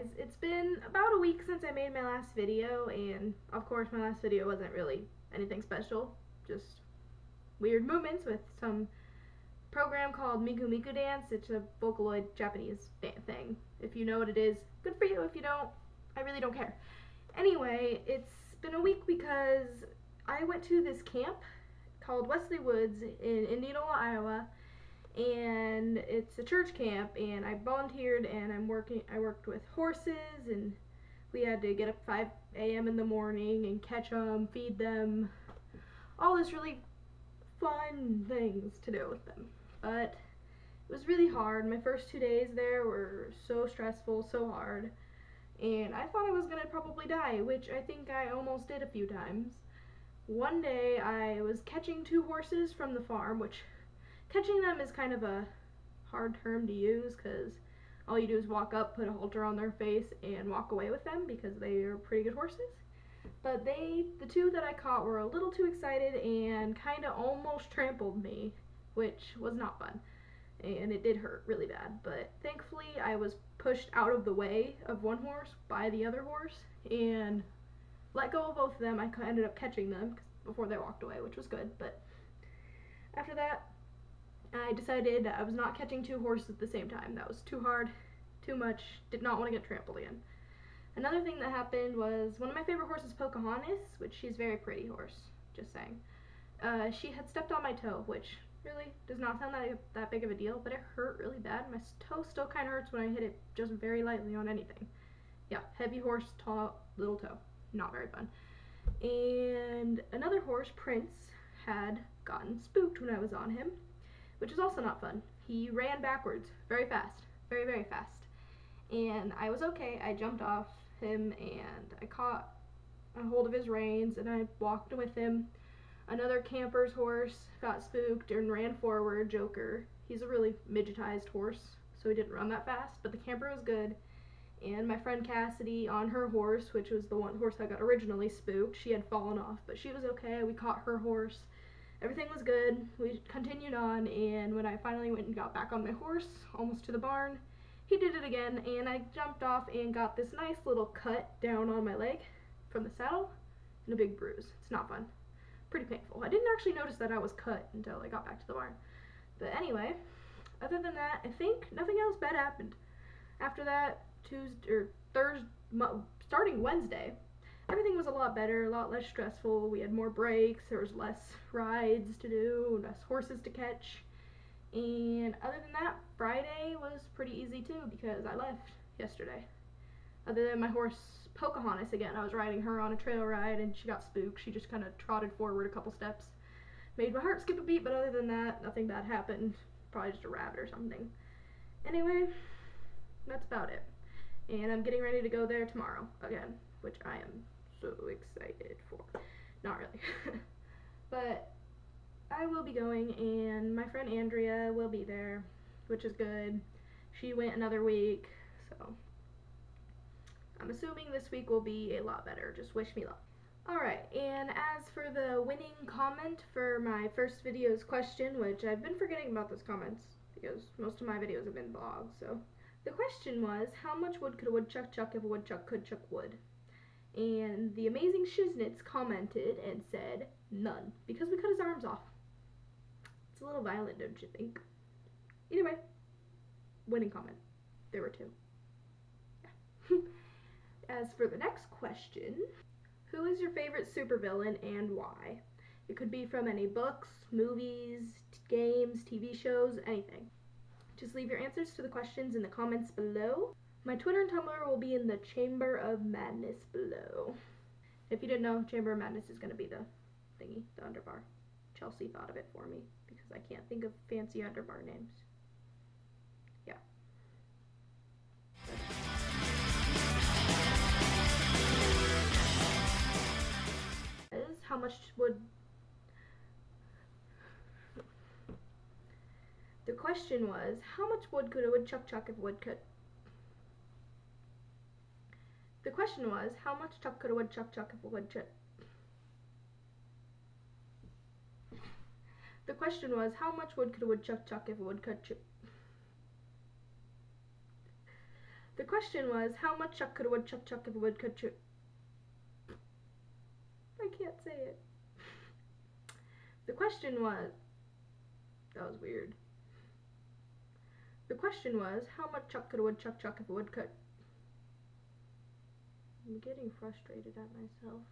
guys, it's been about a week since I made my last video, and of course my last video wasn't really anything special, just weird movements with some program called Miku Miku Dance. It's a Vocaloid Japanese thing. If you know what it is, good for you. If you don't, I really don't care. Anyway, it's been a week because I went to this camp called Wesley Woods in Indianola, Iowa, and it's a church camp, and I volunteered, and I worked with horses, and we had to get up 5 a.m. in the morning and catch them, feed them, all this really fun things to do with them. But it was really hard. My first 2 days there were so stressful, so hard, and I thought I was gonna probably die, which I think I almost did a few times. One day I was catching 2 horses from the farm, which catching them is kind of a hard term to use because all you do is walk up, put a halter on their face, and walk away with them because they are pretty good horses. But the 2 that I caught were a little too excited and kind of almost trampled me, which was not fun. And it did hurt really bad. But thankfully I was pushed out of the way of one horse by the other horse and let go of both of them. I ended up catching them before they walked away, which was good. But after that, I decided I was not catching 2 horses at the same time. That was too hard, too much, did not want to get trampled again. Another thing that happened was one of my favorite horses, Pocahontas, which she's a very pretty horse, just saying. She had stepped on my toe, which really does not sound that big of a deal, but it hurt really bad. My toe still kind of hurts when I hit it just very lightly on anything. Yeah, heavy horse, tall, little toe. Not very fun. And another horse, Prince, had gotten spooked when I was on him, which is also not fun. He ran backwards very fast, very, very fast. And I was okay. I jumped off him and I caught a hold of his reins and I walked with him. Another camper's horse got spooked and ran forward, Joker. He's a really midgetized horse, so he didn't run that fast, but the camper was good. And my friend Cassidy on her horse, which was the one horse I got originally spooked, she had fallen off, but she was okay. We caught her horse. Everything was good. We continued on, and when I finally went and got back on my horse, almost to the barn, he did it again, and I jumped off and got this nice little cut down on my leg from the saddle and a big bruise. It's not fun. Pretty painful. I didn't actually notice that I was cut until I got back to the barn. But anyway, other than that, I think nothing else bad happened. After that, starting Wednesday, everything was a lot better, a lot less stressful. We had more breaks, there was less rides to do, less horses to catch. And other than that, Friday was pretty easy too because I left yesterday. Other than my horse, Pocahontas, again, I was riding her on a trail ride and she got spooked. She just kind of trotted forward a couple steps. Made my heart skip a beat, but other than that, nothing bad happened. Probably just a rabbit or something. Anyway, that's about it. And I'm getting ready to go there tomorrow again, which I am so excited for. Not really. But I will be going, and my friend Andrea will be there, which is good. She went another week, so I'm assuming this week will be a lot better. Just wish me luck. Alright, and as for the winning comment for my first video's question, which I've been forgetting about those comments because most of my videos have been vlogs, so the question was, how much wood could a woodchuck chuck if a woodchuck could chuck wood? And the amazing Shiznits commented and said, none, because we cut his arms off. It's a little violent, don't you think? Either way, winning comment. There were 2. Yeah. As for the next question, who is your favorite supervillain and why? It could be from any books, movies, games, TV shows, anything. Just leave your answers to the questions in the comments below. My Twitter and Tumblr will be in the Chamber of Madness below. If you didn't know, Chamber of Madness is going to be the thingy, the underbar. Chelsea thought of it for me because I can't think of fancy underbar names. Yeah. How much would... The question was, how much wood could a woodchuck chuck if wood could... The question was, how much chuck could a woodchuck chuck if a woodchuck... The question was, how much wood could a woodchuck chuck if a woodchuck chuck... The question was, how much chuck could a woodchuck chuck if a woodchuck chuck? I can't say it. The question was, that was weird. The question was, how much chuck could a woodchuck chuck if a woodchuck? I'm getting frustrated at myself.